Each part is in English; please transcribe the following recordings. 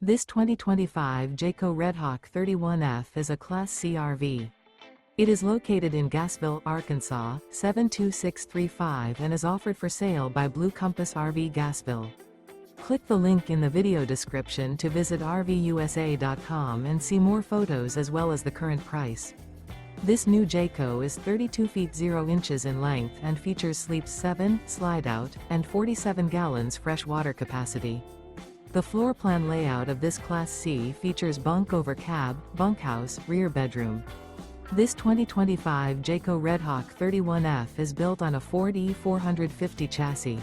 This 2025 Jayco Redhawk 31F is a Class C RV. It is located in Gassville, Arkansas, 72635 and is offered for sale by Blue Compass RV Gassville. Click the link in the video description to visit RVUSA.com and see more photos as well as the current price. This new Jayco is 32 feet 0 inches in length and features sleeps 7, Slideout, and 47 gallons fresh water capacity. The floor plan layout of this Class C features bunk over cab, bunkhouse, rear bedroom. This 2025 Jayco Redhawk 31F is built on a Ford E450 chassis.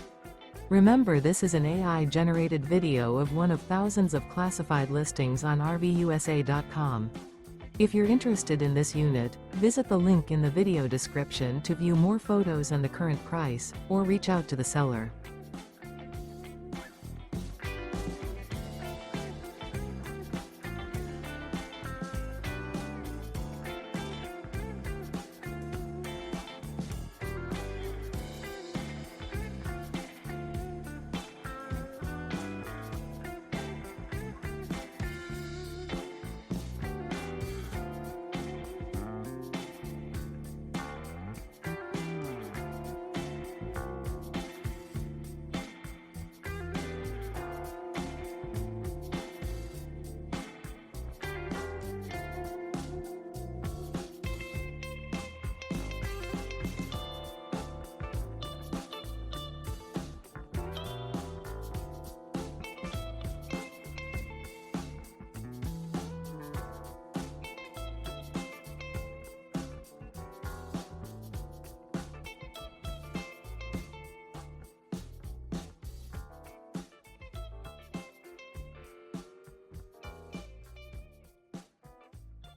Remember, this is an AI-generated video of one of thousands of classified listings on RVUSA.com. If you're interested in this unit, visit the link in the video description to view more photos and the current price, or reach out to the seller.